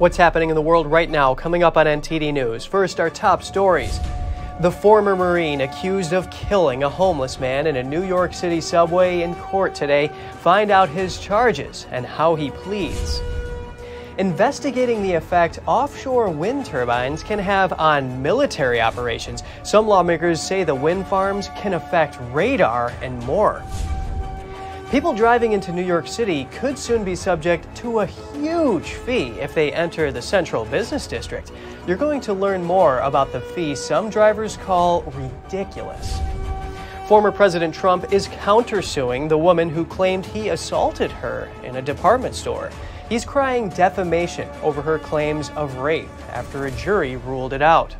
What's happening in the world right now, coming up on NTD News. First, our top stories. The former Marine accused of killing a homeless man in a New York City subway in court today. Find out his charges and how he pleads. Investigating the effect offshore wind turbines can have on military operations. Some lawmakers say the wind farms can affect radar and more. People driving into New York City could soon be subject to a huge fee if they enter the Central Business District. You're going to learn more about the fee some drivers call ridiculous. Former President Trump is countersuing the woman who claimed he assaulted her in a department store. He's crying defamation over her claims of rape after a jury ruled it out.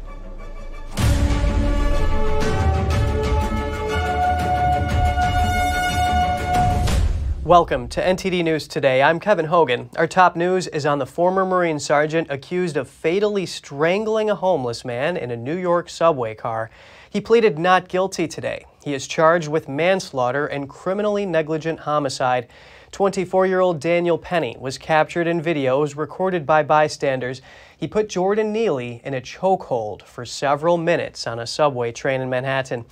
Welcome to NTD News Today. I'm Kevin Hogan. Our top news is on the former Marine sergeant accused of fatally strangling a homeless man in a New York subway car. He pleaded not guilty today. He is charged with manslaughter and criminally negligent homicide. 24-year-old Daniel Penny was captured in videos recorded by bystanders. He put Jordan Neely in a chokehold for several minutes on a subway train in Manhattan.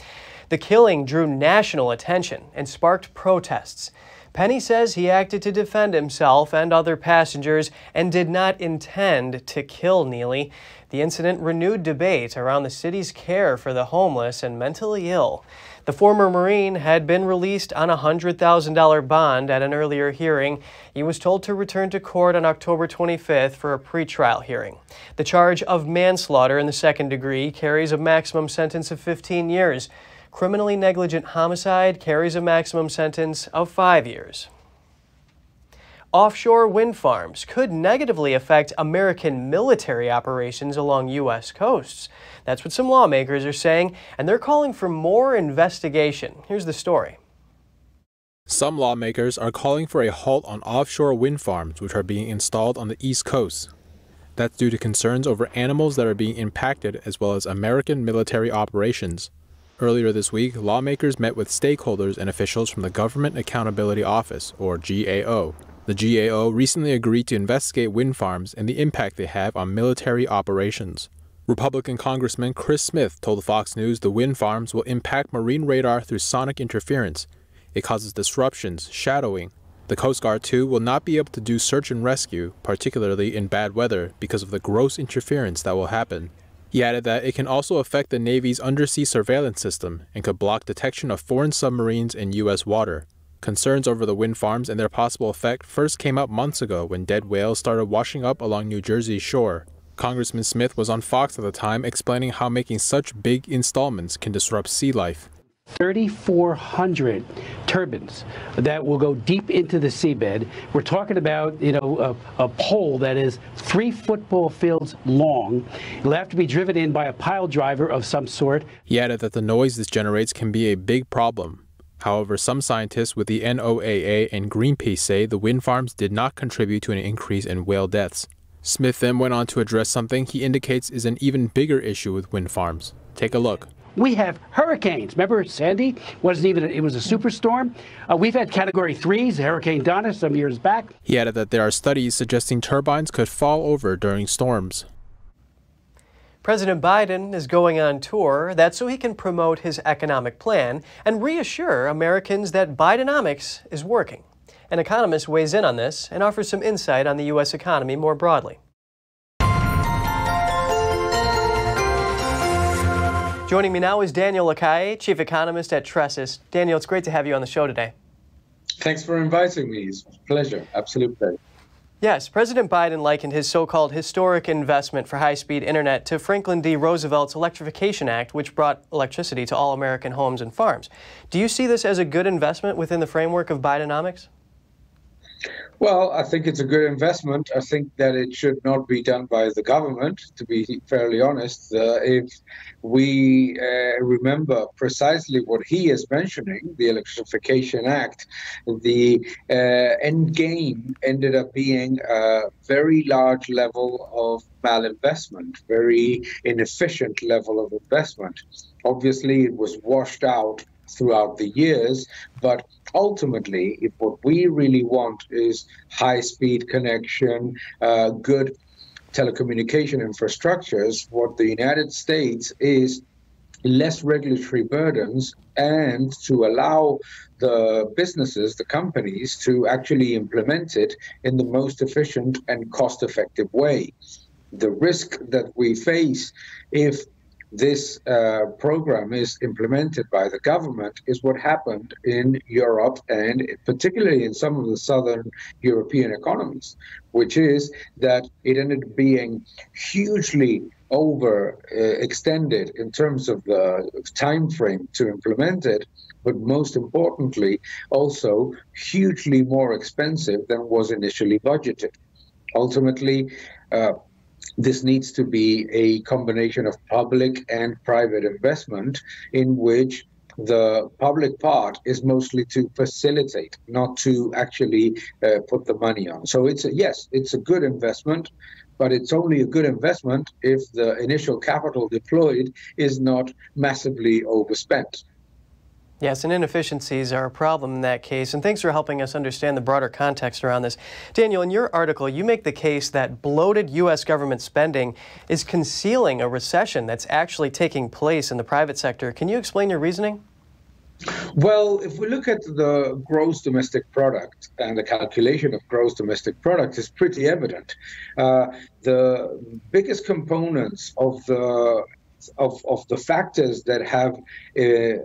The killing drew national attention and sparked protests. Penny says he acted to defend himself and other passengers and did not intend to kill Neely. The incident renewed debate around the city's care for the homeless and mentally ill. The former Marine had been released on a $100,000 bond at an earlier hearing. He was told to return to court on October 25th for a pretrial hearing. The charge of manslaughter in the second degree carries a maximum sentence of 15 years. Criminally negligent homicide carries a maximum sentence of 5 years. Offshore wind farms could negatively affect American military operations along U.S. coasts. That's what some lawmakers are saying, and they're calling for more investigation. Here's the story. Some lawmakers are calling for a halt on offshore wind farms which are being installed on the East Coast. That's due to concerns over animals that are being impacted as well as American military operations. Earlier this week, lawmakers met with stakeholders and officials from the Government Accountability Office, or GAO. The GAO recently agreed to investigate wind farms and the impact they have on military operations. Republican Congressman Chris Smith told Fox News the wind farms will impact marine radar through sonic interference. It causes disruptions, shadowing. The Coast Guard, too, will not be able to do search and rescue, particularly in bad weather, because of the gross interference that will happen. He added that it can also affect the Navy's undersea surveillance system and could block detection of foreign submarines in U.S. water. Concerns over the wind farms and their possible effect first came up months ago when dead whales started washing up along New Jersey's shore. Congressman Smith was on Fox at the time explaining how making such big installments can disrupt sea life. 3,400 turbines that will go deep into the seabed. We're talking about, a pole that is 3 football fields long. It'll have to be driven in by a pile driver of some sort. He added that the noise this generates can be a big problem. However, some scientists with the NOAA and Greenpeace say the wind farms did not contribute to an increase in whale deaths. Smith then went on to address something he indicates is an even bigger issue with wind farms. Take a look. We have hurricanes. Remember Sandy? It was a superstorm. We've had Category 3s, Hurricane Donna, some years back. He added that there are studies suggesting turbines could fall over during storms. President Biden is going on tour. That's so he can promote his economic plan and reassure Americans that Bidenomics is working. An economist weighs in on this and offers some insight on the U.S. economy more broadly. Joining me now is Daniel Lacaille, Chief Economist at Tressis. Daniel, it's great to have you on the show today. Thanks for inviting me. It's a pleasure. Absolute pleasure. Yes, President Biden likened his so-called historic investment for high-speed internet to Franklin D. Roosevelt's Electrification Act, which brought electricity to all American homes and farms. Do you see this as a good investment within the framework of Bidenomics? Well, I think it's a good investment. I think that it should not be done by the government, to be fairly honest. If we remember precisely what he is mentioning, the Electrification Act, the end game ended up being a very large level of malinvestment, very inefficient level of investment. Obviously, it was washed out throughout the years, but ultimately, if what we really want is high-speed connection, good telecommunication infrastructures, what the United States is less regulatory burdens and to allow the businesses, the companies, to actually implement it in the most efficient and cost-effective way. The risk that we face if this program is implemented by the government is what happened in Europe and particularly in some of the southern European economies, which is that it ended up being hugely extended in terms of the time frame to implement it, but most importantly, also hugely more expensive than was initially budgeted. Ultimately, this needs to be a combination of public and private investment in which the public part is mostly to facilitate, not to actually put the money on. So yes, it's a good investment, but it's only a good investment if the initial capital deployed is not massively overspent. Yes, and inefficiencies are a problem in that case, and thanks for helping us understand the broader context around this. Daniel, in your article, you make the case that bloated U.S. government spending is concealing a recession that's actually taking place in the private sector. Can you explain your reasoning? Well, if we look at the gross domestic product and the calculation of gross domestic product is pretty evident. The biggest components of the factors that have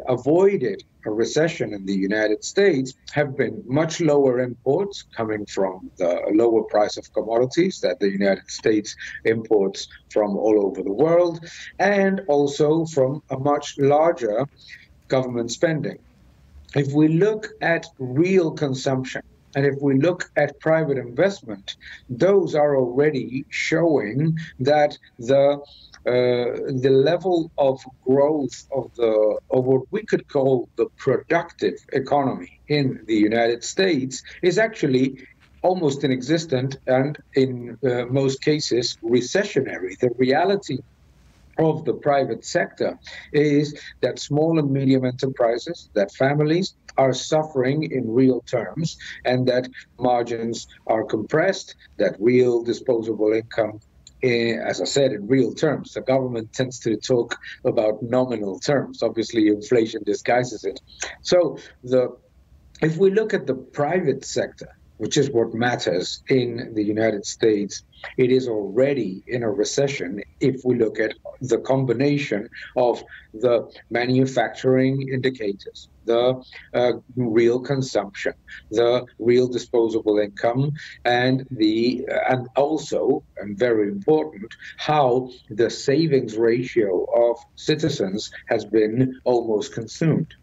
avoided a recession in the United States have been much lower imports coming from the lower price of commodities that the United States imports from all over the world, and also from a much larger government spending. If we look at real consumption, and if we look at private investment, those are already showing that the level of growth of what we could call the productive economy in the United States is actually almost inexistent and in most cases recessionary. The reality of the private sector is that small and medium enterprises, that families are suffering in real terms, and that margins are compressed, that real disposable income, as I said, in real terms. The government tends to talk about nominal terms. Obviously, inflation disguises it. So if we look at the private sector, which is what matters in the United States, it is already in a recession if we look at the combination of the manufacturing indicators, the real consumption, the real disposable income, and also, and very important, how the savings ratio of citizens has been almost consumed.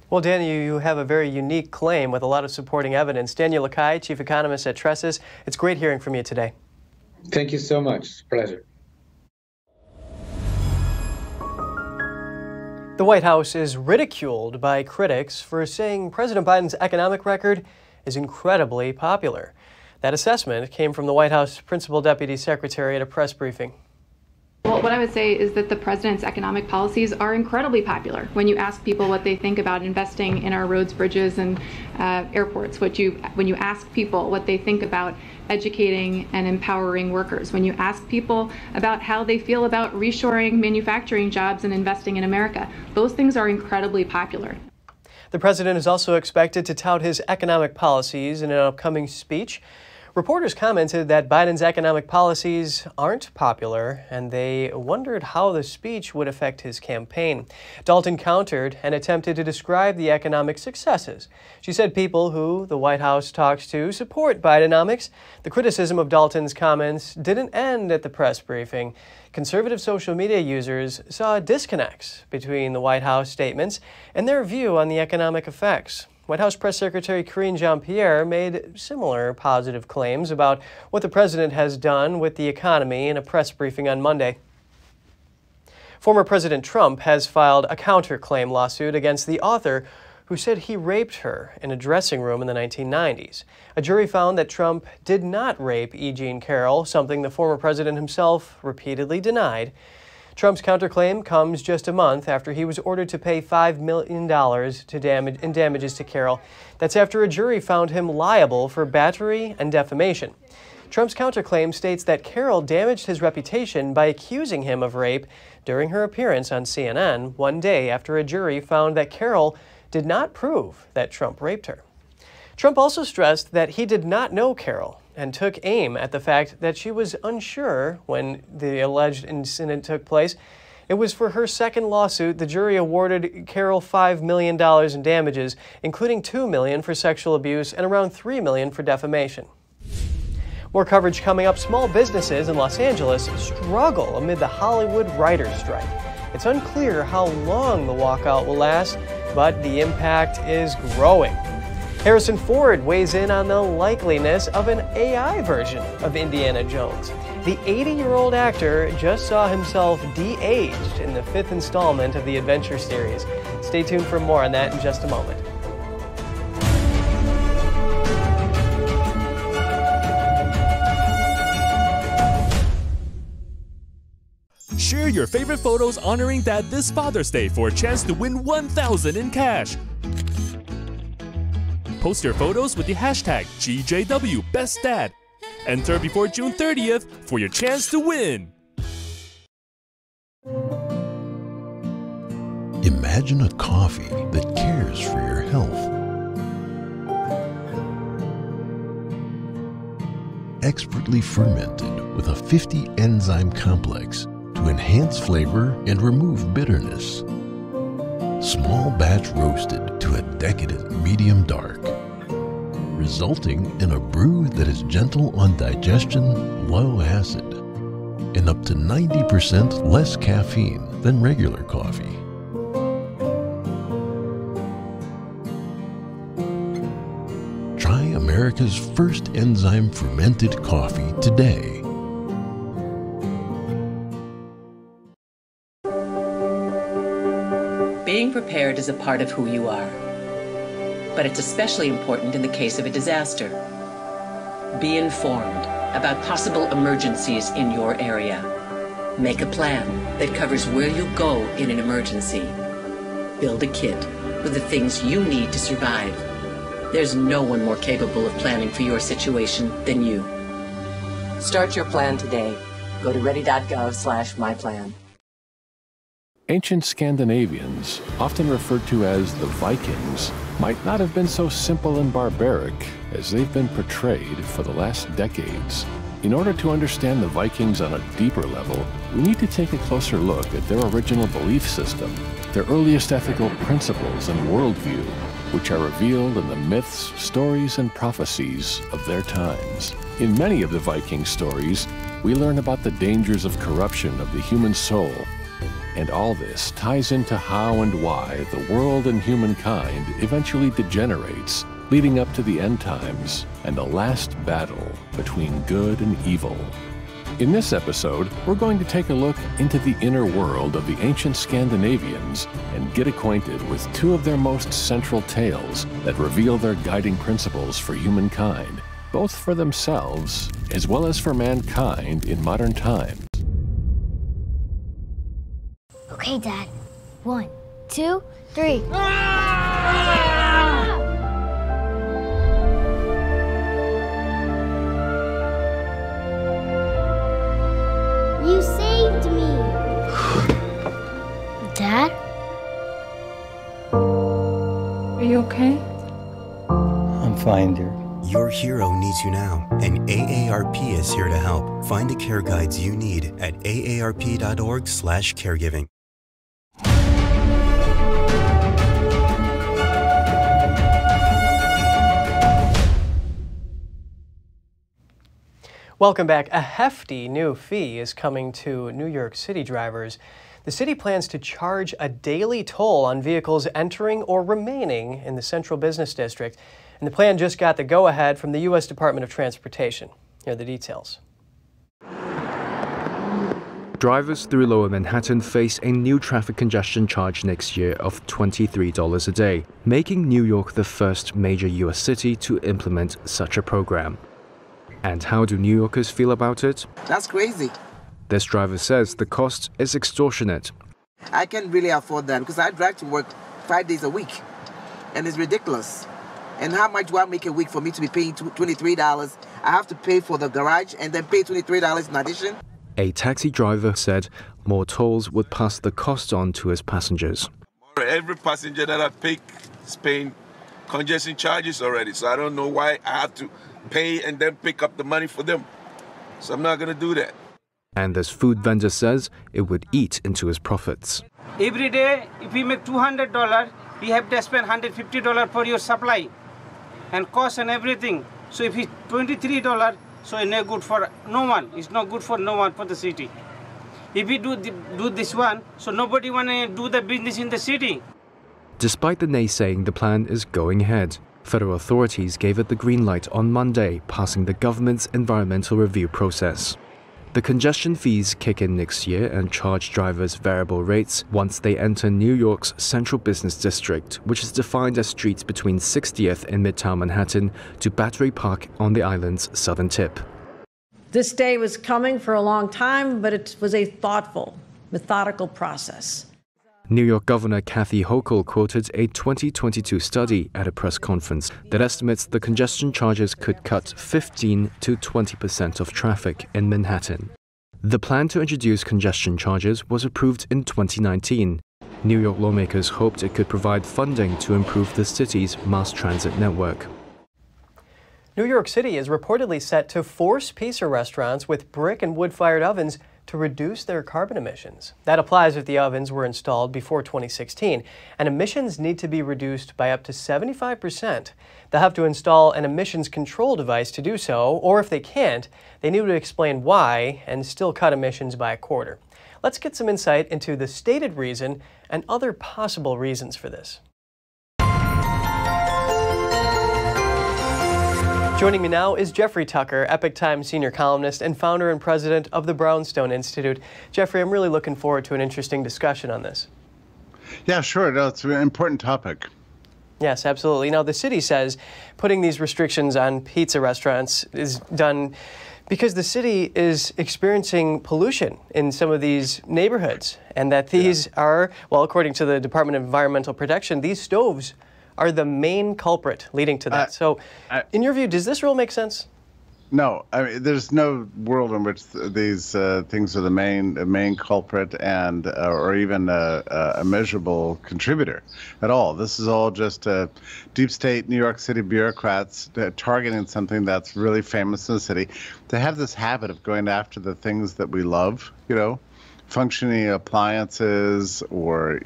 Well, Daniel, you have a very unique claim with a lot of supporting evidence. Daniel Luca, Chief Economist at Tresses, it's great hearing from you today. Thank you so much. It's a pleasure. The White House is ridiculed by critics for saying President Biden's economic record is incredibly popular. That assessment came from the White House Principal Deputy Secretary at a press briefing. Well, what I would say is that the president's economic policies are incredibly popular. When you ask people what they think about investing in our roads, bridges, and airports, when you ask people what they think about educating and empowering workers, when you ask people about how they feel about reshoring manufacturing jobs and investing in America, those things are incredibly popular. The president is also expected to tout his economic policies in an upcoming speech. Reporters commented that Biden's economic policies aren't popular, and they wondered how the speech would affect his campaign. Dalton countered and attempted to describe the economic successes. She said people who the White House talks to support Bidenomics. The criticism of Dalton's comments didn't end at the press briefing. Conservative social media users saw disconnects between the White House statements and their view on the economic effects. White House Press Secretary Karine Jean-Pierre made similar positive claims about what the president has done with the economy in a press briefing on Monday. Former President Trump has filed a counterclaim lawsuit against the author who said he raped her in a dressing room in the 1990s. A jury found that Trump did not rape E. Jean Carroll, something the former president himself repeatedly denied. Trump's counterclaim comes just a month after he was ordered to pay $5 million in damages to Carroll. That's after a jury found him liable for battery and defamation. Trump's counterclaim states that Carroll damaged his reputation by accusing him of rape during her appearance on CNN one day after a jury found that Carroll did not prove that Trump raped her. Trump also stressed that he did not know Carroll and took aim at the fact that she was unsure when the alleged incident took place. It was for her second lawsuit. The jury awarded Carroll $5 million in damages, including $2 million for sexual abuse and around $3 million for defamation. More coverage coming up. Small businesses in Los Angeles struggle amid the Hollywood writers' strike. It's unclear how long the walkout will last, but the impact is growing. Harrison Ford weighs in on the likeliness of an AI version of Indiana Jones. The 80-year-old actor just saw himself de-aged in the 5th installment of the Adventure series. Stay tuned for more on that in just a moment. Share your favorite photos honoring Dad this Father's Day for a chance to win $1,000 in cash. Post your photos with the hashtag GJWBestDad. Enter before June 30th for your chance to win. Imagine a coffee that cares for your health. Expertly fermented with a 50-enzyme complex to enhance flavor and remove bitterness. Small batch roasted to a decadent medium dark, resulting in a brew that is gentle on digestion, low acid, and up to 90% less caffeine than regular coffee. Try America's first enzyme fermented coffee today. Being prepared is a part of who you are, but it's especially important in the case of a disaster. Be informed about possible emergencies in your area. Make a plan that covers where you go in an emergency. Build a kit with the things you need to survive. There's no one more capable of planning for your situation than you. Start your plan today. Go to ready.gov/myplan. Ancient Scandinavians, often referred to as the Vikings, might not have been so simple and barbaric as they've been portrayed for the last decades. In order to understand the Vikings on a deeper level, we need to take a closer look at their original belief system, their earliest ethical principles and worldview, which are revealed in the myths, stories, and prophecies of their times. In many of the Viking stories, we learn about the dangers of corruption of the human soul. And all this ties into how and why the world and humankind eventually degenerates, leading up to the end times and the last battle between good and evil. In this episode, we're going to take a look into the inner world of the ancient Scandinavians and get acquainted with two of their most central tales that reveal their guiding principles for humankind, both for themselves as well as for mankind in modern times. Okay, Dad. 1, 2, 3. You saved me. Dad? Are you okay? I'm fine, dear. Your hero needs you now, and AARP is here to help. Find the care guides you need at aarp.org/caregiving. Welcome back. A hefty new fee is coming to New York City drivers. The city plans to charge a daily toll on vehicles entering or remaining in the central business district. And the plan just got the go-ahead from the U.S. Department of Transportation. Here are the details. Drivers through Lower Manhattan face a new traffic congestion charge next year of $23 a day, making New York the first major U.S. city to implement such a program. And how do New Yorkers feel about it? That's crazy. This driver says the cost is extortionate. I can't really afford that because I drive to work 5 days a week, and it's ridiculous. And how much do I make a week for me to be paying $23? I have to pay for the garage and then pay $23 in addition. A taxi driver said more tolls would pass the cost on to his passengers. Every passenger that I pick is paying congestion charges already, so I don't know why I have to pay and then pick up the money for them. So I'm not going to do that. And this food vendor says it would eat into his profits. Every day, if we make $200, we have to spend $150 for your supply and cost and everything. So if it's $23, so it's not good for no one. It's not good for no one for the city. If we do this one, so nobody want to do the business in the city. Despite the naysaying, the plan is going ahead. Federal authorities gave it the green light on Monday, passing the government's environmental review process. The congestion fees kick in next year and charge drivers variable rates once they enter New York's Central Business District, which is defined as streets between 60th in Midtown Manhattan to Battery Park on the island's southern tip. This day was coming for a long time, but it was a thoughtful, methodical process. New York Governor Kathy Hochul quoted a 2022 study at a press conference that estimates the congestion charges could cut 15 to 20% of traffic in Manhattan. The plan to introduce congestion charges was approved in 2019. New York lawmakers hoped it could provide funding to improve the city's mass transit network. New York City is reportedly set to force pizza restaurants with brick and wood-fired ovens to reduce their carbon emissions. That applies if the ovens were installed before 2016, and emissions need to be reduced by up to 75%. They'll have to install an emissions control device to do so, or if they can't, they need to explain why and still cut emissions by a quarter. Let's get some insight into the stated reason and other possible reasons for this. Joining me now is Jeffrey Tucker, Epoch Times senior columnist and founder and president of the Brownstone Institute. Jeffrey, I'm really looking forward to an interesting discussion on this. Yeah, sure. No, it's an important topic. Yes, absolutely. Now, the city says putting these restrictions on pizza restaurants is done because the city is experiencing pollution in some of these neighborhoods, and that these are, well, according to the Department of Environmental Protection, these stoves are the main culprit leading to that. So, in your view, does this rule make sense? No, I mean, there's no world in which these things are the main culprit and or even a measurable contributor at all. This is all just deep state New York City bureaucrats targeting something that's really famous in the city. They have this habit of going after the things that we love, you know, functioning appliances or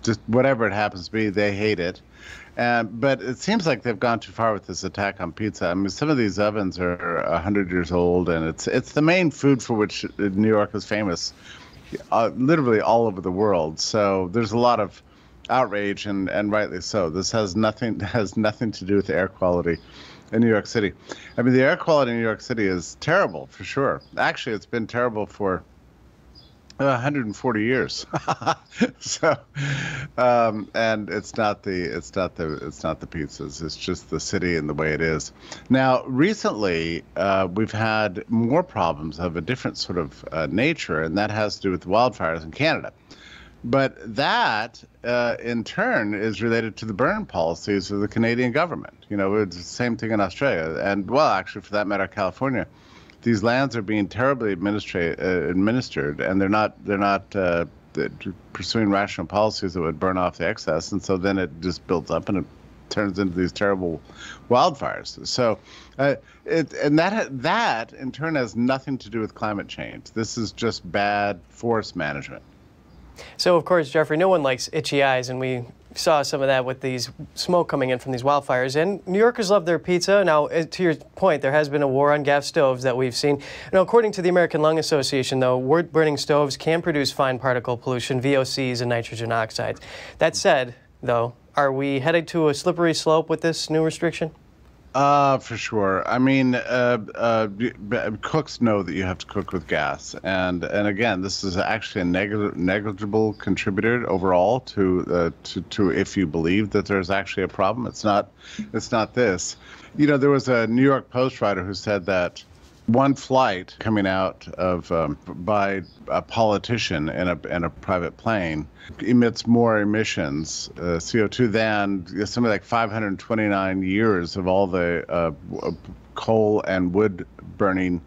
just whatever it happens to be. They hate it. But it seems like they've gone too far with this attack on pizza. I mean, some of these ovens are 100 years old, and it's the main food for which New York is famous, literally all over the world. So there's a lot of outrage, and rightly so. This has nothing to do with air quality in New York City. I mean, the air quality in New York City is terrible for sure. Actually, it's been terrible for 140 years. So, and it's not the pizzas. It's just the city and the way it is. Now, recently, we've had more problems of a different sort of nature, and that has to do with wildfires in Canada. But that, in turn, is related to the burn policies of the Canadian government. You know, it's the same thing in Australia, and well, actually, for that matter, California. These lands are being terribly administered, and they're not pursuing rational policies that would burn off the excess, and so then it just builds up and it turns into these terrible wildfires. So, that in turn has nothing to do with climate change. This is just bad forest management. So, of course, Jeffrey, no one likes itchy eyes, and we saw some of that with these smoke coming in from these wildfires. And New Yorkers love their pizza. Now, to your point, there has been a war on gas stoves that we've seen. Now, according to the American Lung Association, though, wood-burning stoves can produce fine particle pollution, VOCs, and nitrogen oxides. That said, though, are we headed to a slippery slope with this new restriction? For sure. I mean, cooks know that you have to cook with gas, and again, this is actually a negligible contributor overall to if you believe that there's actually a problem. It's not this. You know, there was a New York Post writer who said that one flight coming out of by a politician in a private plane emits more emissions, CO2, than something like 529 years of all the coal and wood burning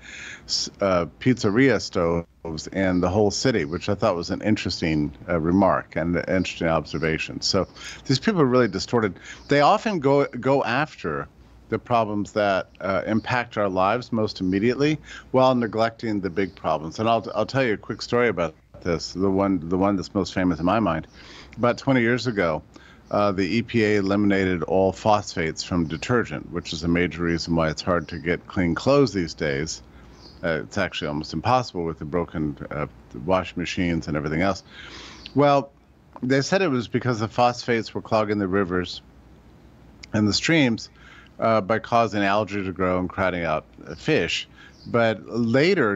pizzeria stoves in the whole city, which I thought was an interesting remark and an interesting observation. So these people are really distorted. They often go after the problems that impact our lives most immediately while neglecting the big problems. And I'll tell you a quick story about this, the one that's most famous in my mind. About 20 years ago, the EPA eliminated all phosphates from detergent, which is a major reason why it's hard to get clean clothes these days. It's actually almost impossible with the broken washing machines and everything else. Well, they said it was because the phosphates were clogging the rivers and the streams by causing algae to grow and crowding out fish. But later,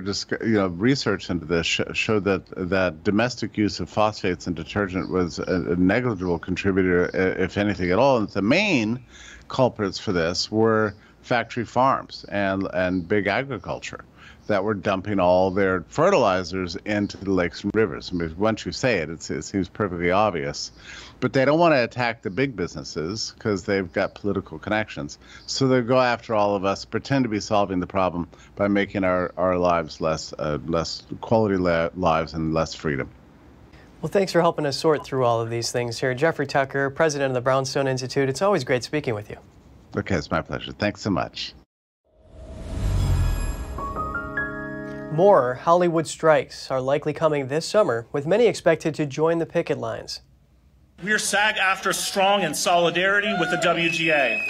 research into this showed that domestic use of phosphates in detergent was a negligible contributor, if anything at all. And the main culprits for this were factory farms and big agriculture that were dumping all their fertilizers into the lakes and rivers. I mean, once you say it, it seems perfectly obvious. But they don't want to attack the big businesses because they've got political connections. So they go after all of us, pretend to be solving the problem by making our lives less quality lives and less freedom. Well, thanks for helping us sort through all of these things here. Jeffrey Tucker, president of the Brownstone Institute. It's always great speaking with you. Okay, it's my pleasure. Thanks so much. More Hollywood strikes are likely coming this summer, with many expected to join the picket lines. We're SAG-AFTRA strong in solidarity with the WGA.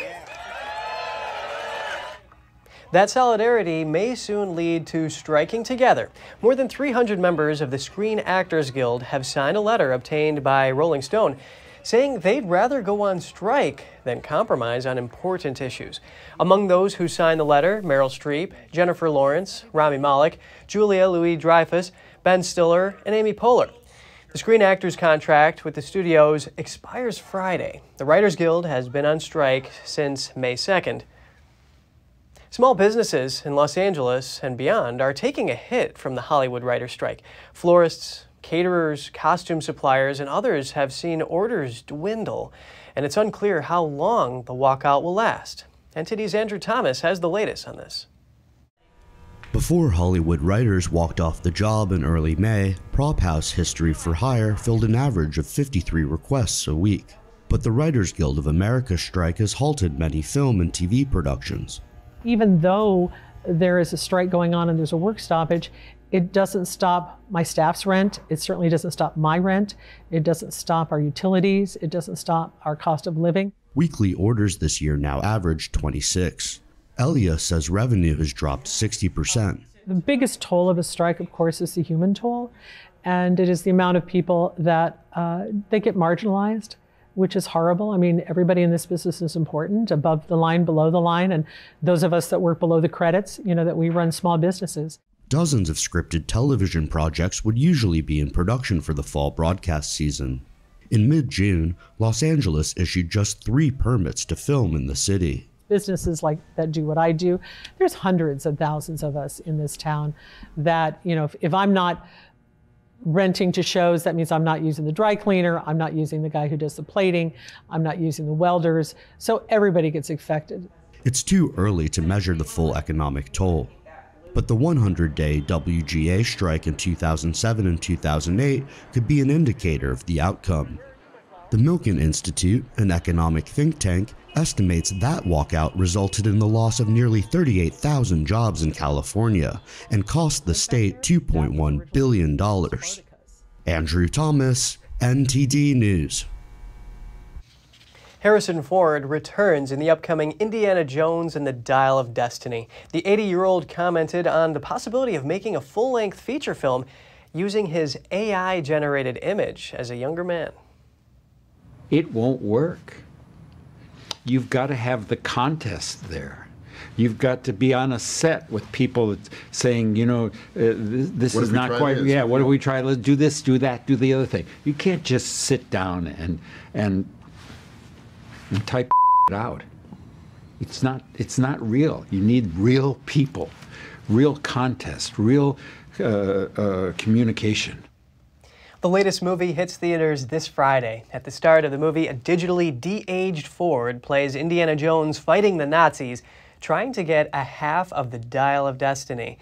That solidarity may soon lead to striking together. More than 300 members of the Screen Actors Guild have signed a letter obtained by Rolling Stone saying they'd rather go on strike than compromise on important issues. Among those who signed the letter, Meryl Streep, Jennifer Lawrence, Rami Malek, Julia Louis-Dreyfus, Ben Stiller, and Amy Poehler. The Screen Actors contract with the studios expires Friday. The Writers Guild has been on strike since May 2nd. Small businesses in Los Angeles and beyond are taking a hit from the Hollywood writers' strike. Florists, caterers, costume suppliers, and others have seen orders dwindle, and it's unclear how long the walkout will last. NTD's Andrew Thomas has the latest on this. Before Hollywood writers walked off the job in early May, Prop House History for Hire filled an average of 53 requests a week. But the Writers Guild of America strike has halted many film and TV productions. Even though there is a strike going on and there's a work stoppage, it doesn't stop my staff's rent. It certainly doesn't stop my rent. It doesn't stop our utilities. It doesn't stop our cost of living. Weekly orders this year now average 26. Elia says revenue has dropped 60%. The biggest toll of a strike, of course, is the human toll. And it is the amount of people that they get marginalized, which is horrible. I mean, everybody in this business is important, above the line, below the line, and those of us that work below the credits, that we run small businesses. Dozens of scripted television projects would usually be in production for the fall broadcast season. In mid-June, Los Angeles issued just 3 permits to film in the city. Businesses like that do what I do, there's hundreds of thousands of us in this town that, if I'm not renting to shows, that means I'm not using the dry cleaner, I'm not using the guy who does the plating, I'm not using the welders, so everybody gets affected. It's too early to measure the full economic toll. But the 100-day WGA strike in 2007 and 2008 could be an indicator of the outcome. The Milken Institute, an economic think tank, estimates that walkout resulted in the loss of nearly 38,000 jobs in California and cost the state $2.1 billion. Andrew Thomas, NTD News. Harrison Ford returns in the upcoming Indiana Jones and the Dial of Destiny. The 80-year-old commented on the possibility of making a full-length feature film using his AI-generated image as a younger man. It won't work. You've got to have the contest there. You've got to be on a set with people saying, this is not quite, what do we try? Let's do this, do that, do the other thing. You can't just sit down and type it out. It's not real. You need real people, real contest, real communication. The latest movie hits theaters this Friday. At the start of the movie, a digitally de-aged Ford plays Indiana Jones fighting the Nazis trying to get a half of the Dial of Destiny.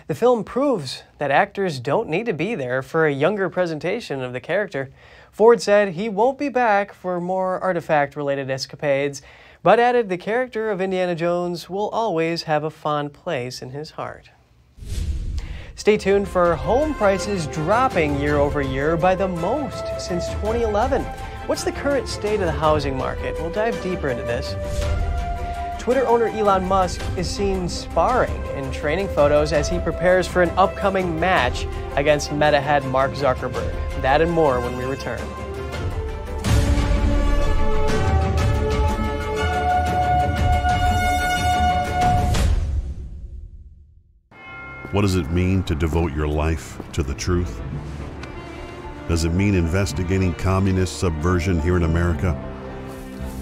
The film proves that actors don't need to be there for a younger presentation of the character. Ford said he won't be back for more artifact-related escapades, but added the character of Indiana Jones will always have a fond place in his heart. Stay tuned for home prices dropping year over year by the most since 2011. What's the current state of the housing market? We'll dive deeper into this. Twitter owner Elon Musk is seen sparring in training photos as he prepares for an upcoming match against Meta head Mark Zuckerberg. That and more when we return. What does it mean to devote your life to the truth? Does it mean investigating communist subversion here in America?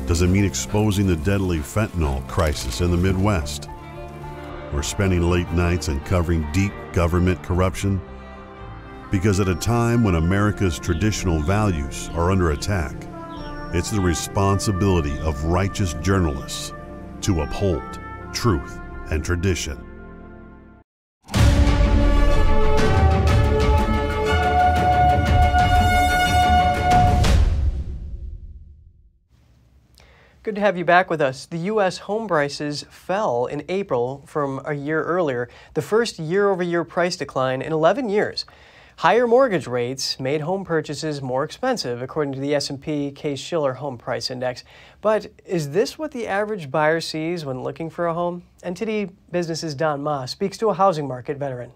Does it mean exposing the deadly fentanyl crisis in the Midwest? Or spending late nights uncovering deep government corruption? Because at a time when America's traditional values are under attack, it's the responsibility of righteous journalists to uphold truth and tradition. Good to have you back with us. The U.S. home prices fell in April from a year earlier, the first year-over-year price decline in 11 years. Higher mortgage rates made home purchases more expensive, according to the S&P Case-Shiller Home Price Index. But is this what the average buyer sees when looking for a home? NTD Business's Don Ma speaks to a housing market veteran.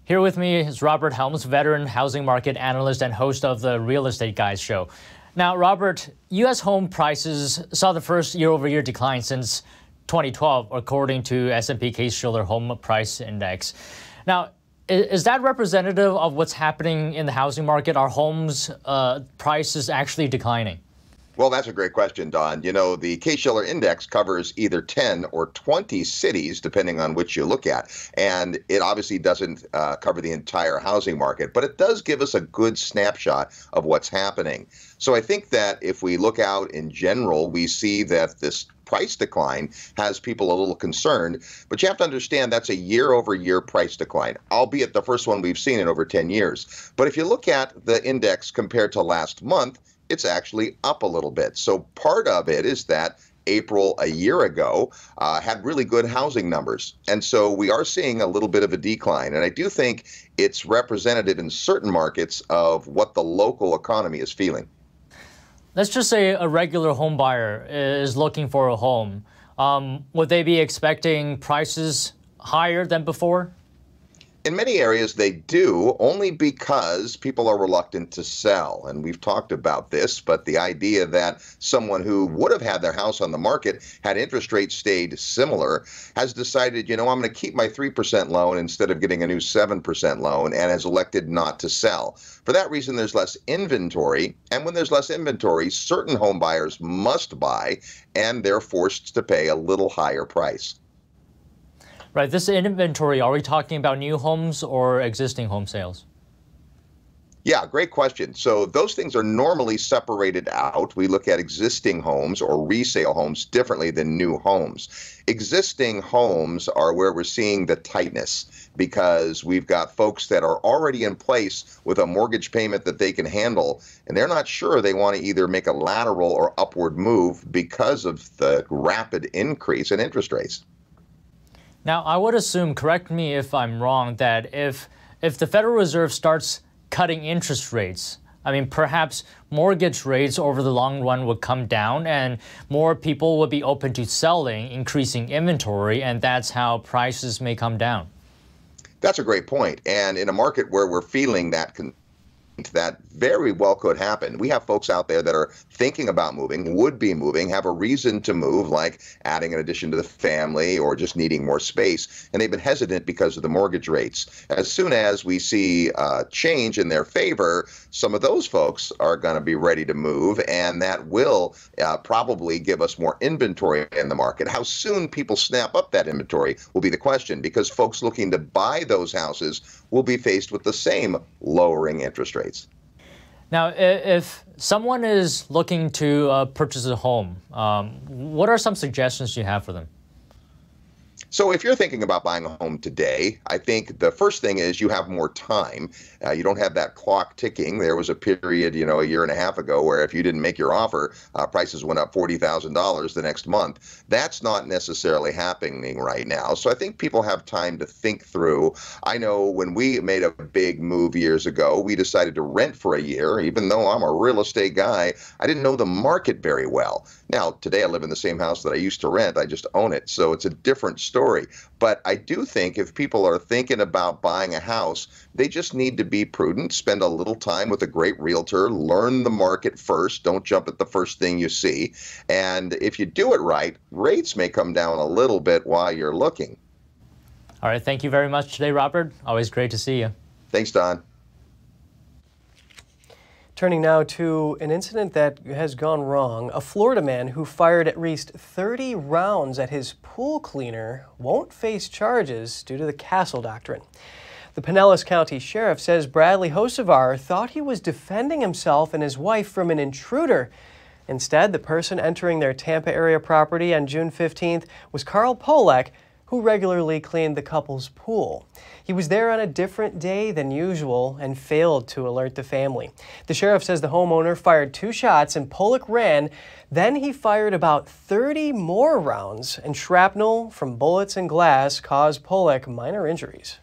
Here with me is Robert Helms, veteran housing market analyst and host of the Real Estate Guys show. Now, Robert, U.S. home prices saw the first year-over-year decline since 2012, according to S&P Case-Shiller Home Price Index. Now, is that representative of what's happening in the housing market? Are homes' prices actually declining? Well, that's a great question, Don. You know, the Case-Shiller Index covers either 10 or 20 cities, depending on which you look at. And it obviously doesn't cover the entire housing market, but it does give us a good snapshot of what's happening. So I think that if we look out in general, we see that this price decline has people a little concerned, but you have to understand that's a year-over-year price decline, albeit the first one we've seen in over 10 years. But if you look at the index compared to last month, it's actually up a little bit. So part of it is that April a year ago had really good housing numbers. And so we are seeing a little bit of a decline. And I do think it's representative in certain markets of what the local economy is feeling. Let's just say a regular home buyer is looking for a home. Would they be expecting prices higher than before? In many areas, they do, only because people are reluctant to sell. And we've talked about this, but the idea that someone who would have had their house on the market had interest rates stayed similar has decided, you know, I'm going to keep my 3% loan instead of getting a new 7% loan, and has elected not to sell. For that reason, there's less inventory. And when there's less inventory, certain home buyers must buy, and they're forced to pay a little higher price. Right, this inventory, are we talking about new homes or existing home sales? Yeah, great question. So those things are normally separated out. We look at existing homes or resale homes differently than new homes. Existing homes are where we're seeing the tightness, because we've got folks that are already in place with a mortgage payment that they can handle, and they're not sure they want to either make a lateral or upward move because of the rapid increase in interest rates. Now, I would assume, correct me if I'm wrong, that if the Federal Reserve starts cutting interest rates, I mean, perhaps mortgage rates over the long run would come down and more people would be open to selling, increasing inventory, and that's how prices may come down. That's a great point. And in a market where we're feeling that that very well could happen. We have folks out there that are thinking about moving, would be moving, have a reason to move, like adding an addition to the family or just needing more space, and they've been hesitant because of the mortgage rates. As soon as we see change in their favor, some of those folks are going to be ready to move, and that will probably give us more inventory in the market. How soon people snap up that inventory will be the question, because folks looking to buy those houses will be faced with the same lowering interest rates. Now, if someone is looking to purchase a home, what are some suggestions you have for them? So if you're thinking about buying a home today, I think the first thing is you have more time. You don't have that clock ticking. There was a period, a year and a half ago where if you didn't make your offer, prices went up $40,000 the next month. That's not necessarily happening right now. So I think people have time to think through. I know when we made a big move years ago, we decided to rent for a year. Even though I'm a real estate guy, I didn't know the market very well. Now, today I live in the same house that I used to rent. I just own it. So it's a different story. But I do think if people are thinking about buying a house, they just need to be prudent, spend a little time with a great realtor, learn the market first. Don't jump at the first thing you see. And if you do it right, rates may come down a little bit while you're looking. All right. Thank you very much today, Robert. Always great to see you. Thanks, Don. Turning now to an incident that has gone wrong. A Florida man who fired at least 30 rounds at his pool cleaner won't face charges due to the castle doctrine. The Pinellas County Sheriff says Bradley Hocevar thought he was defending himself and his wife from an intruder. Instead, the person entering their Tampa area property on June 15th was Carl Polek, who regularly cleaned the couple's pool. He was there on a different day than usual and failed to alert the family. The sheriff says the homeowner fired 2 shots and Polek ran. Then he fired about 30 more rounds, and shrapnel from bullets and glass caused Polek minor injuries.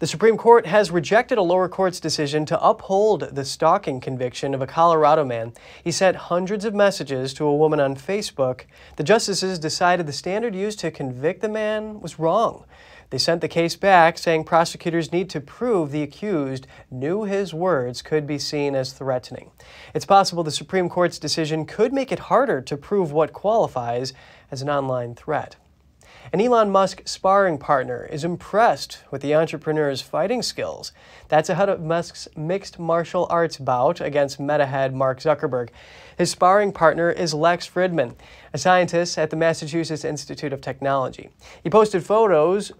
The Supreme Court has rejected a lower court's decision to uphold the stalking conviction of a Colorado man. He sent hundreds of messages to a woman on Facebook. The justices decided the standard used to convict the man was wrong. They sent the case back, saying prosecutors need to prove the accused knew his words could be seen as threatening. It's possible the Supreme Court's decision could make it harder to prove what qualifies as an online threat. An Elon Musk sparring partner is impressed with the entrepreneur's fighting skills. That's ahead of Musk's mixed martial arts bout against Meta head Mark Zuckerberg. His sparring partner is Lex Fridman, a scientist at the Massachusetts Institute of Technology. He posted photos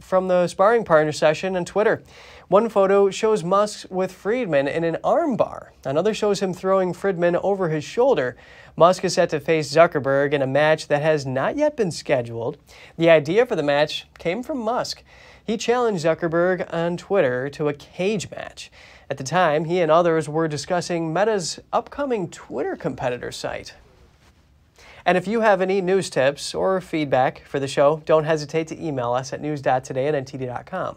from the sparring partner session on Twitter. One photo shows Musk with Friedman in an arm bar. Another shows him throwing Friedman over his shoulder. Musk is set to face Zuckerberg in a match that has not yet been scheduled. The idea for the match came from Musk. He challenged Zuckerberg on Twitter to a cage match. At the time, he and others were discussing Meta's upcoming Twitter competitor site. And if you have any news tips or feedback for the show, don't hesitate to email us at news.today@ntd.com.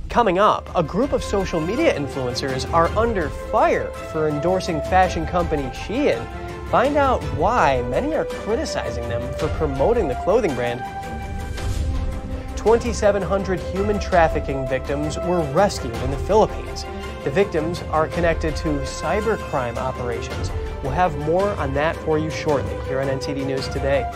Coming up, a group of social media influencers are under fire for endorsing fashion company Shein. Find out why many are criticizing them for promoting the clothing brand. 2,700 human trafficking victims were rescued in the Philippines. The victims are connected to cybercrime operations. We'll have more on that for you shortly here on NTD News Today.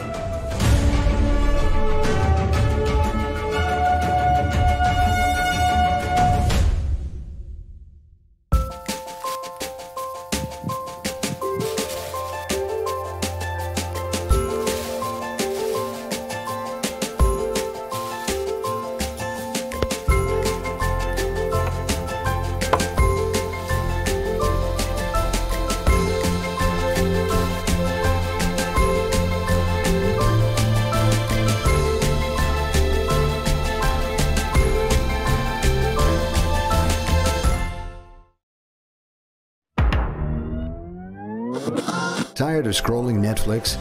Tired of scrolling Netflix?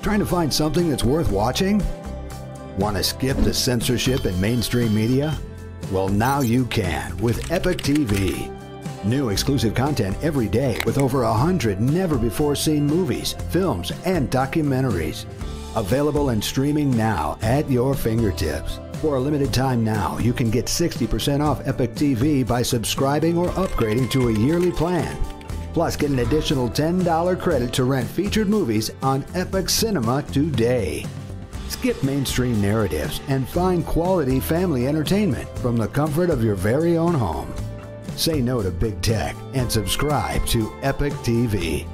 Trying to find something that's worth watching? Want to skip the censorship in mainstream media? Well, now you can with Epic TV. New exclusive content every day with over 100 never-before-seen movies, films, and documentaries. Available and streaming now at your fingertips. For a limited time now, you can get 60% off Epic TV by subscribing or upgrading to a yearly plan. Plus, get an additional $10 credit to rent featured movies on Epic Cinema today. Skip mainstream narratives and find quality family entertainment from the comfort of your very own home. Say no to big tech and subscribe to Epic TV.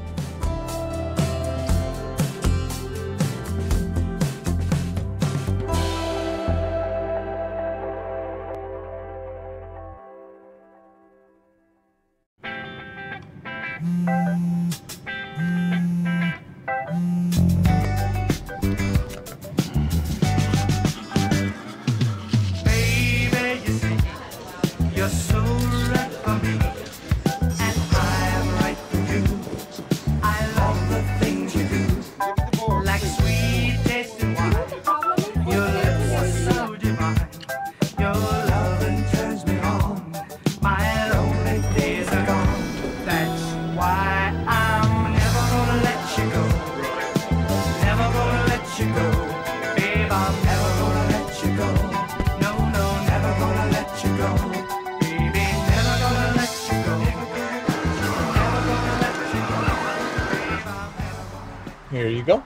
Here you go.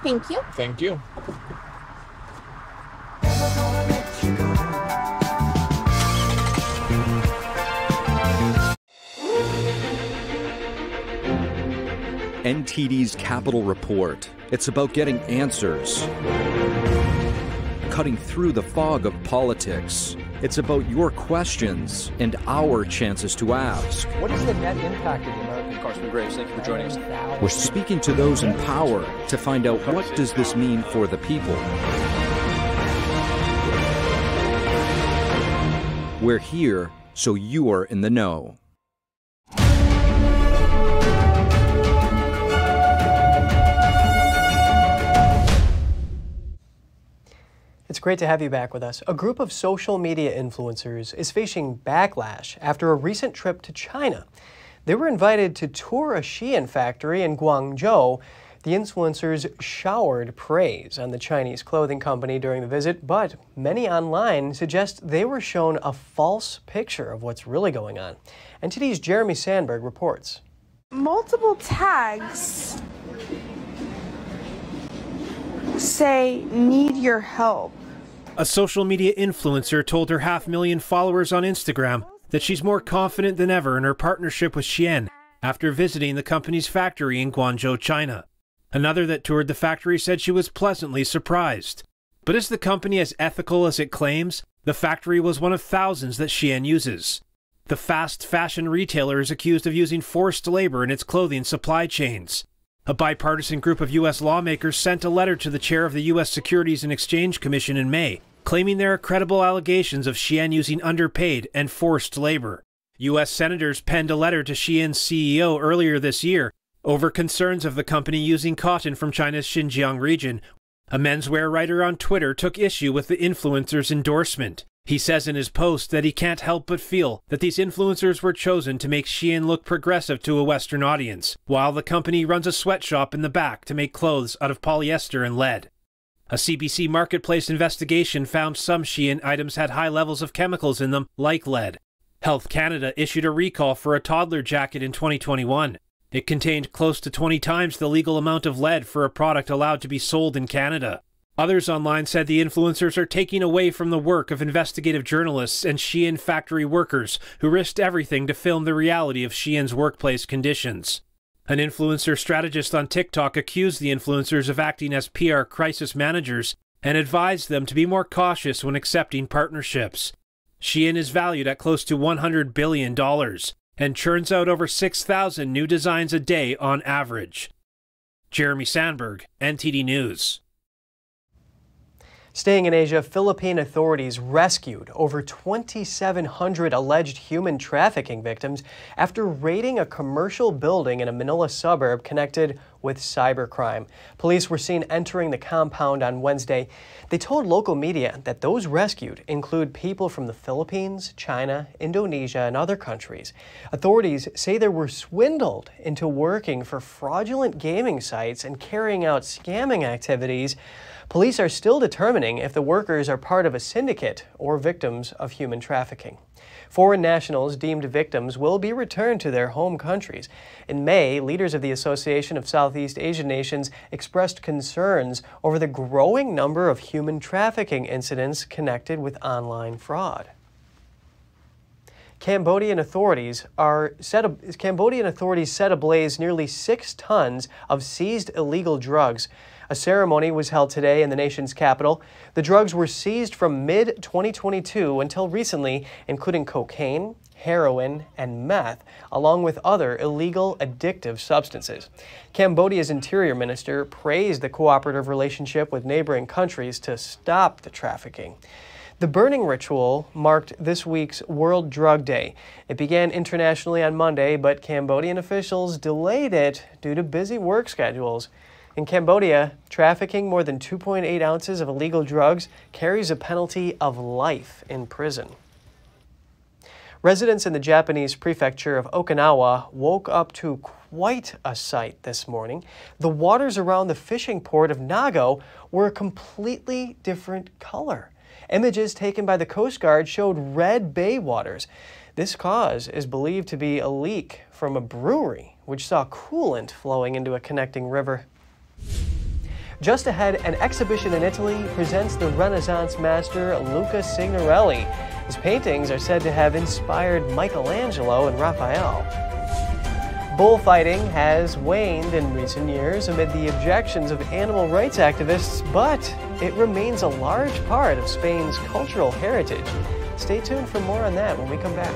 Thank you. Thank you. NTD's Capital Report. It's about getting answers, cutting through the fog of politics. It's about your questions and our chances to ask. What is the net impact of the American Congressman Graves? Thank you for joining us. We're speaking to those in power to find out what does this mean for the people. We're here so you are in the know. It's great to have you back with us. A group of social media influencers is facing backlash after a recent trip to China. They were invited to tour a Shein factory in Guangzhou. The influencers showered praise on the Chinese clothing company during the visit, but many online suggest they were shown a false picture of what's really going on. NTD's Jeremy Sandberg reports. Multiple tags say, "Need your help." A social media influencer told her 500,000 followers on Instagram that she's more confident than ever in her partnership with Shein after visiting the company's factory in Guangzhou, China. Another that toured the factory said she was pleasantly surprised. But is the company as ethical as it claims? The factory was one of thousands that Shein uses. The fast fashion retailer is accused of using forced labor in its clothing supply chains. A bipartisan group of U.S. lawmakers sent a letter to the chair of the U.S. Securities and Exchange Commission in May, claiming there are credible allegations of Shein using underpaid and forced labor. U.S. senators penned a letter to Shein's CEO earlier this year over concerns of the company using cotton from China's Xinjiang region. A menswear writer on Twitter took issue with the influencer's endorsement. He says in his post that he can't help but feel that these influencers were chosen to make Shein look progressive to a Western audience, while the company runs a sweatshop in the back to make clothes out of polyester and lead. A CBC Marketplace investigation found some Shein items had high levels of chemicals in them, like lead. Health Canada issued a recall for a toddler jacket in 2021. It contained close to 20 times the legal amount of lead for a product allowed to be sold in Canada. Others online said the influencers are taking away from the work of investigative journalists and Shein factory workers who risked everything to film the reality of Shein's workplace conditions. An influencer strategist on TikTok accused the influencers of acting as PR crisis managers and advised them to be more cautious when accepting partnerships. Shein is valued at close to $100 billion and churns out over 6,000 new designs a day on average. Jeremy Sandberg, NTD News. Staying in Asia, Philippine authorities rescued over 2,700 alleged human trafficking victims after raiding a commercial building in a Manila suburb connected with cybercrime. Police were seen entering the compound on Wednesday. They told local media that those rescued include people from the Philippines, China, Indonesia, and other countries. Authorities say they were swindled into working for fraudulent gaming sites and carrying out scamming activities. Police are still determining if the workers are part of a syndicate or victims of human trafficking. Foreign nationals deemed victims will be returned to their home countries. In May, leaders of the Association of Southeast Asian Nations expressed concerns over the growing number of human trafficking incidents connected with online fraud. Cambodian authorities set ablaze nearly 6 tons of seized illegal drugs. A ceremony was held today in the nation's capital. The drugs were seized from mid-2022 until recently, including cocaine, heroin, and meth, along with other illegal addictive substances. Cambodia's interior minister praised the cooperative relationship with neighboring countries to stop the trafficking. The burning ritual marked this week's World Drug Day. It began internationally on Monday, but Cambodian officials delayed it due to busy work schedules. In Cambodia, trafficking more than 2.8 ounces of illegal drugs carries a penalty of life in prison. Residents in the Japanese prefecture of Okinawa woke up to quite a sight this morning. The waters around the fishing port of Nago were a completely different color. Images taken by the Coast Guard showed red bay waters. This cause is believed to be a leak from a brewery, which saw coolant flowing into a connecting river. Just ahead, an exhibition in Italy presents the Renaissance master Luca Signorelli. His paintings are said to have inspired Michelangelo and Raphael. Bullfighting has waned in recent years amid the objections of animal rights activists, but it remains a large part of Spain's cultural heritage. Stay tuned for more on that when we come back.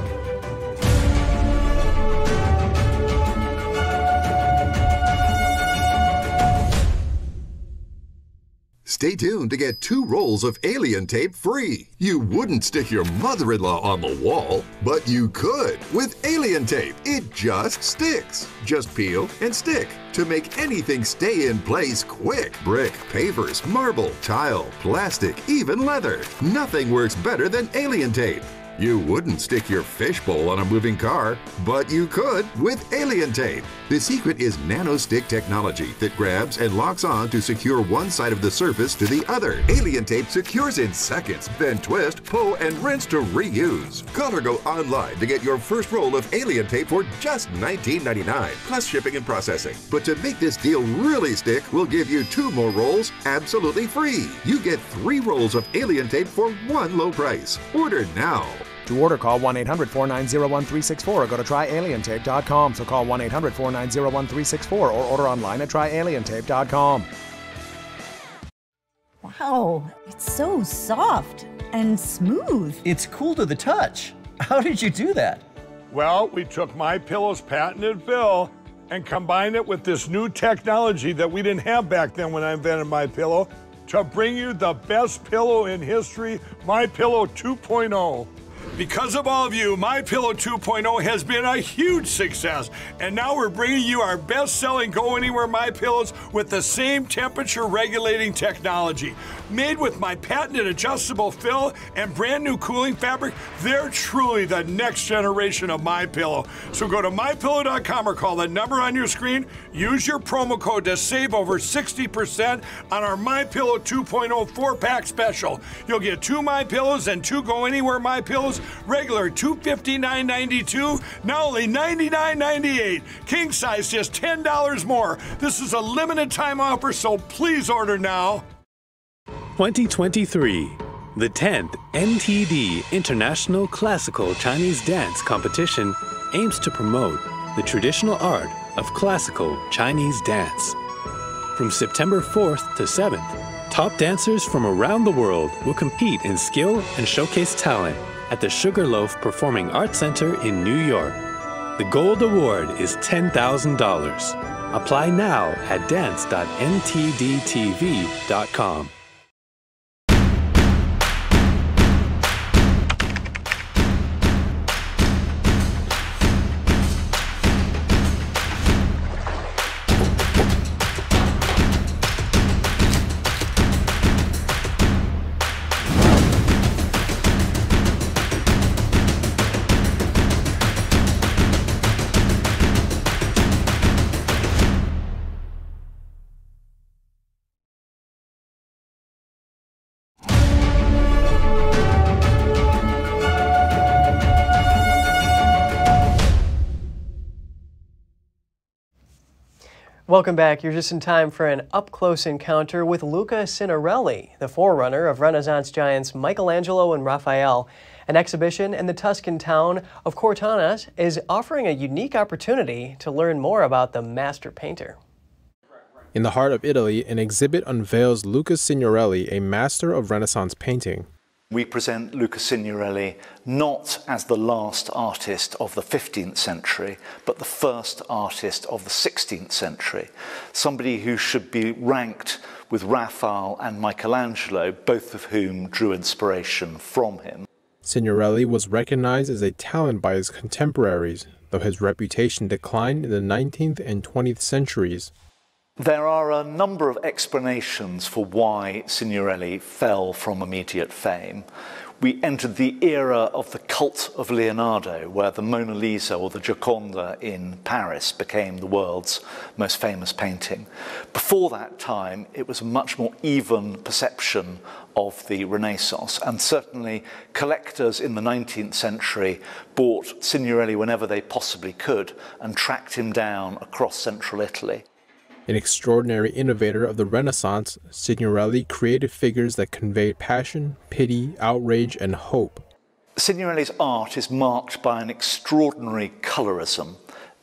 Stay tuned to get 2 rolls of alien tape free. You wouldn't stick your mother-in-law on the wall, but you could with alien tape. It just sticks. Just peel and stick to make anything stay in place quick. Brick, pavers, marble, tile, plastic, even leather. Nothing works better than alien tape. You wouldn't stick your fishbowl on a moving car, but you could with alien tape. The secret is nano-stick technology that grabs and locks on to secure one side of the surface to the other. Alien tape secures in seconds, then twist, pull, and rinse to reuse. Call or go online to get your first roll of alien tape for just $19.99, plus shipping and processing. But to make this deal really stick, we'll give you 2 more rolls absolutely free. You get 3 rolls of alien tape for one low price. Order now. To order, call 1-800-490-1364 or go to tryalientape.com. So call 1-800-490-1364 or order online at tryalientape.com. Wow, it's so soft and smooth. It's cool to the touch. How did you do that? Well, we took MyPillow's patented fill and combined it with this new technology that we didn't have back then when I invented MyPillow to bring you the best pillow in history, MyPillow 2.0. Because of all of you, MyPillow 2.0 has been a huge success, and now we're bringing you our best-selling Go Anywhere MyPillows with the same temperature-regulating technology. Made with my patented adjustable fill and brand new cooling fabric, they're truly the next generation of MyPillow. So go to MyPillow.com or call the number on your screen. Use your promo code to save over 60% on our MyPillow 2.0 4-pack special. You'll get 2 MyPillows and 2 Go Anywhere MyPillows, regular $259.92, now only $99.98. King size just $10 more. This is a limited time offer, so please order now. 2023, the 10th NTD International Classical Chinese Dance Competition aims to promote the traditional art of classical Chinese dance. From September 4th to 7th, top dancers from around the world will compete in skill and showcase talent at the Sugarloaf Performing Arts Center in New York. The gold award is $10,000. Apply now at dance.ntdtv.com. Welcome back. You're just in time for an up-close encounter with Luca Signorelli, the forerunner of Renaissance giants Michelangelo and Raphael. An exhibition in the Tuscan town of Cortona is offering a unique opportunity to learn more about the master painter. In the heart of Italy, an exhibit unveils Luca Signorelli, a master of Renaissance painting. We present Luca Signorelli not as the last artist of the 15th century, but the first artist of the 16th century. Somebody who should be ranked with Raphael and Michelangelo, both of whom drew inspiration from him. Signorelli was recognized as a talent by his contemporaries, though his reputation declined in the 19th and 20th centuries. There are a number of explanations for why Signorelli fell from immediate fame. We entered the era of the cult of Leonardo, where the Mona Lisa or the Gioconda in Paris became the world's most famous painting. Before that time, it was a much more even perception of the Renaissance, and certainly collectors in the 19th century bought Signorelli whenever they possibly could and tracked him down across central Italy. An extraordinary innovator of the Renaissance, Signorelli created figures that conveyed passion, pity, outrage, and hope. Signorelli's art is marked by an extraordinary colorism,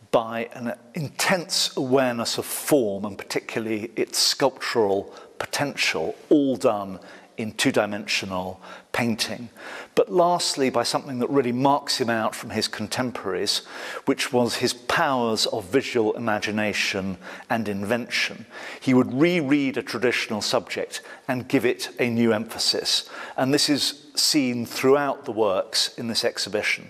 by an intense awareness of form and particularly its sculptural potential, all done in two-dimensional painting. But lastly, by something that really marks him out from his contemporaries, which was his powers of visual imagination and invention. He would reread a traditional subject and give it a new emphasis. And this is seen throughout the works in this exhibition.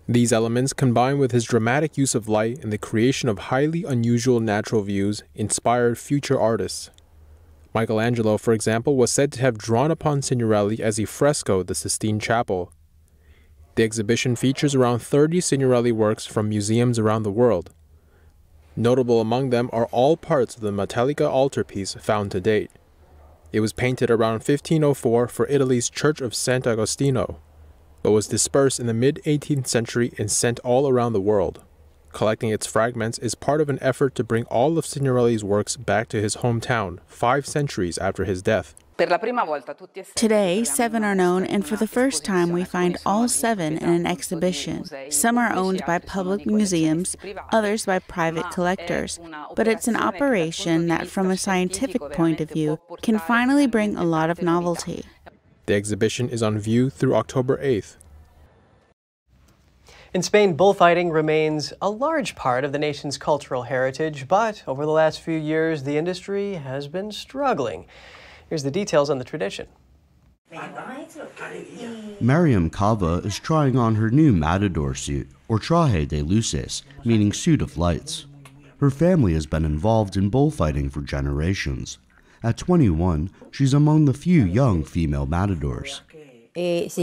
These elements, combined with his dramatic use of light and the creation of highly unusual natural views, inspired future artists. Michelangelo, for example, was said to have drawn upon Signorelli as he frescoed the Sistine Chapel. The exhibition features around 30 Signorelli works from museums around the world. Notable among them are all parts of the Metallica altarpiece found to date. It was painted around 1504 for Italy's Church of Sant'Agostino, but was dispersed in the mid-18th century and sent all around the world. Collecting its fragments is part of an effort to bring all of Signorelli's works back to his hometown 5 centuries after his death. Today, 7 are known, and for the first time we find all 7 in an exhibition. Some are owned by public museums, others by private collectors. But it's an operation that, from a scientific point of view, can finally bring a lot of novelty. The exhibition is on view through October 8th. In Spain, bullfighting remains a large part of the nation's cultural heritage, but over the last few years, the industry has been struggling. Here's the details on the tradition. Mariam Cava is trying on her new matador suit, or traje de luces, meaning suit of lights. Her family has been involved in bullfighting for generations. At 21, she's among the few young female matadors. Yes,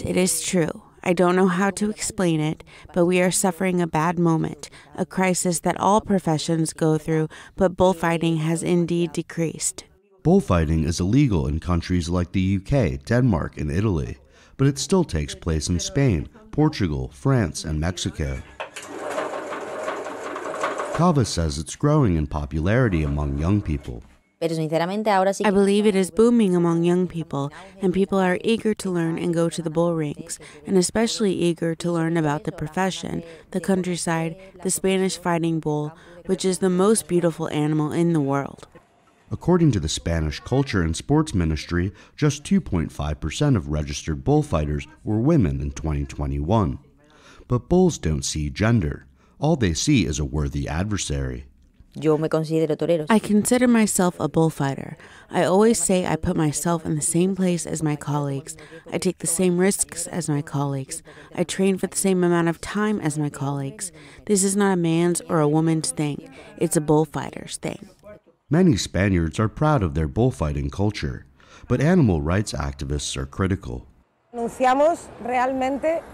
it is true. I don't know how to explain it, but we are suffering a bad moment, a crisis that all professions go through, but bullfighting has indeed decreased. Bullfighting is illegal in countries like the UK, Denmark, and Italy, but it still takes place in Spain, Portugal, France, and Mexico. Cava says it's growing in popularity among young people. I believe it is booming among young people, and people are eager to learn and go to the bull rings, and especially eager to learn about the profession, the countryside, the Spanish fighting bull, which is the most beautiful animal in the world. According to the Spanish Culture and Sports Ministry, just 2.5% of registered bullfighters were women in 2021. But bulls don't see gender. All they see is a worthy adversary. I consider myself a bullfighter. I always say I put myself in the same place as my colleagues. I take the same risks as my colleagues. I train for the same amount of time as my colleagues. This is not a man's or a woman's thing. It's a bullfighter's thing. Many Spaniards are proud of their bullfighting culture, but animal rights activists are critical.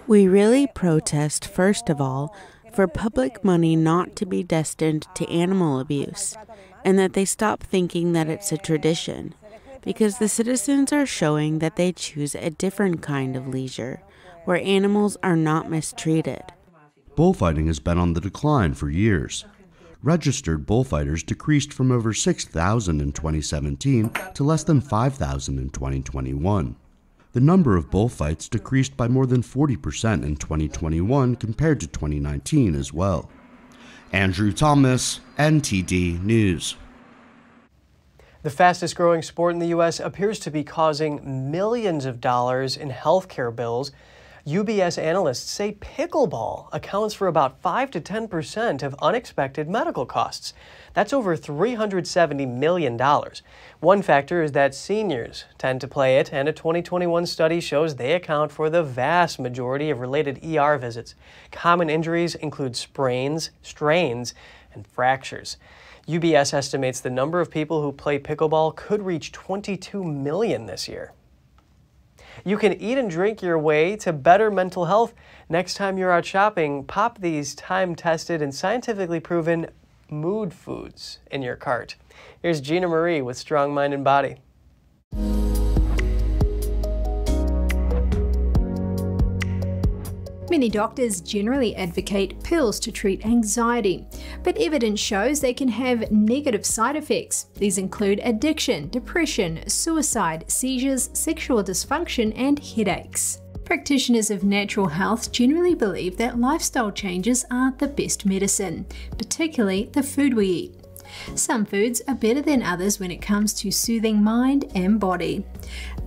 We really protest, first of all, for public money not to be destined to animal abuse, and that they stop thinking that it's a tradition, because the citizens are showing that they choose a different kind of leisure, where animals are not mistreated. Bullfighting has been on the decline for years. Registered bullfighters decreased from over 6,000 in 2017 to less than 5,000 in 2021. The number of bullfights decreased by more than 40% in 2021 compared to 2019 as well. Andrew Thomas, NTD News. The fastest growing sport in the U.S. appears to be causing millions of dollars in healthcare bills. UBS analysts say pickleball accounts for about 5 to 10% of unexpected medical costs. That's over $370 million. One factor is that seniors tend to play it, and a 2021 study shows they account for the vast majority of related ER visits. Common injuries include sprains, strains, and fractures. UBS estimates the number of people who play pickleball could reach 22 million this year. You can eat and drink your way to better mental health. Next time you're out shopping, pop these time-tested and scientifically proven mood foods in your cart. Here's Gina Marie with Strong Mind and Body. Many doctors generally advocate pills to treat anxiety, but evidence shows they can have negative side effects. These include addiction, depression, suicide, seizures, sexual dysfunction, and headaches. Practitioners of natural health generally believe that lifestyle changes are the best medicine, particularly the food we eat. Some foods are better than others when it comes to soothing mind and body.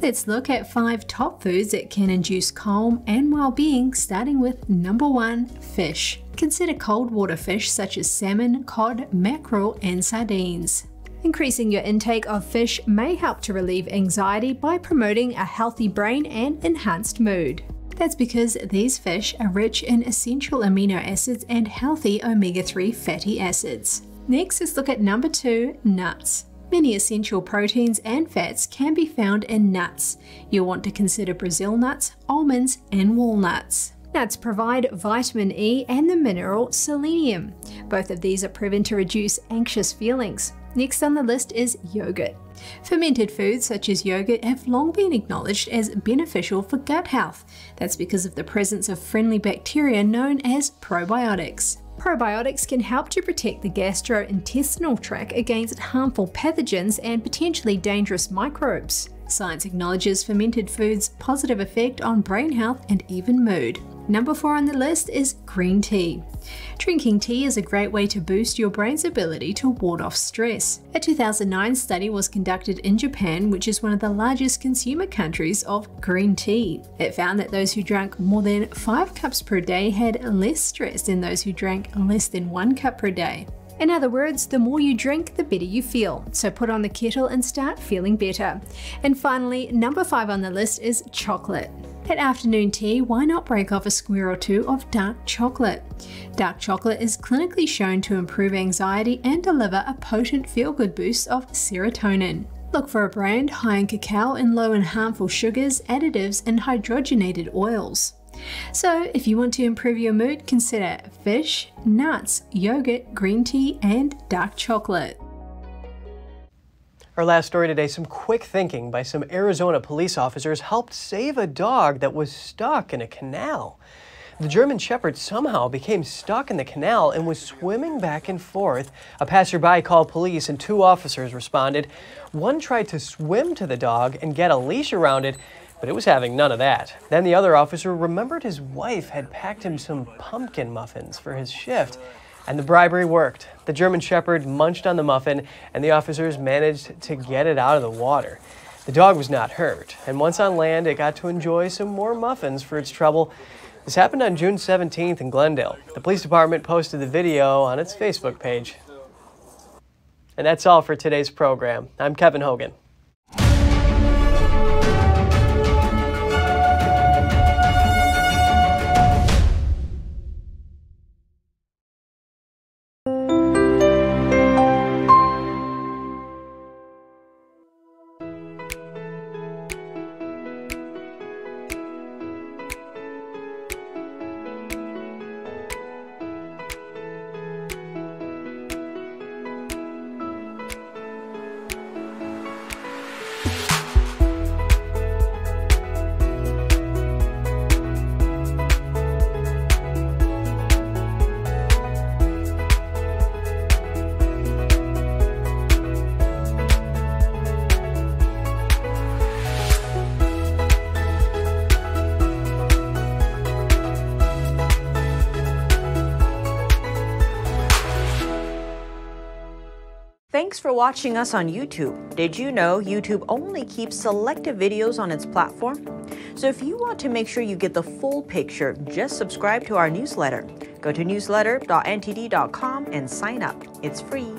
Let's look at 5 top foods that can induce calm and well-being, starting with number 1, fish. Consider cold water fish such as salmon, cod, mackerel, and sardines. Increasing your intake of fish may help to relieve anxiety by promoting a healthy brain and enhanced mood. That's because these fish are rich in essential amino acids and healthy omega-3 fatty acids. Next, let's look at number 2, nuts. Many essential proteins and fats can be found in nuts. You'll want to consider Brazil nuts, almonds, and walnuts. Nuts provide vitamin E and the mineral selenium. Both of these are proven to reduce anxious feelings. Next on the list is yogurt. Fermented foods such as yogurt have long been acknowledged as beneficial for gut health. That's because of the presence of friendly bacteria known as probiotics. Probiotics can help to protect the gastrointestinal tract against harmful pathogens and potentially dangerous microbes. Science acknowledges fermented foods' positive effect on brain health and even mood. Number 4 on the list is green tea. Drinking tea is a great way to boost your brain's ability to ward off stress. A 2009 study was conducted in Japan, which is one of the largest consumer countries of green tea. It found that those who drank more than 5 cups per day had less stress than those who drank less than 1 cup per day. In other words, the more you drink, the better you feel. So put on the kettle and start feeling better. And finally, number 5 on the list is chocolate. At afternoon tea, why not break off a square or 2 of dark chocolate? Dark chocolate is clinically shown to improve anxiety and deliver a potent feel-good boost of serotonin. Look for a brand high in cacao and low in harmful sugars, additives, and hydrogenated oils. So, if you want to improve your mood, consider fish, nuts, yogurt, green tea, and dark chocolate. Our last story today, some quick thinking by some Arizona police officers helped save a dog that was stuck in a canal. The German Shepherd somehow became stuck in the canal and was swimming back and forth. A passerby called police and 2 officers responded. One tried to swim to the dog and get a leash around it, but it was having none of that. Then the other officer remembered his wife had packed him some pumpkin muffins for his shift, and the bribery worked. The German Shepherd munched on the muffin, and the officers managed to get it out of the water. The dog was not hurt, and once on land, it got to enjoy some more muffins for its trouble. This happened on June 17th in Glendale. The police department posted the video on its Facebook page. And that's all for today's program. I'm Kevin Hogan. Thanks for watching us on YouTube. Did you know YouTube only keeps selective videos on its platform? So if you want to make sure you get the full picture, just subscribe to our newsletter. Go to newsletter.ntd.com and sign up. It's free.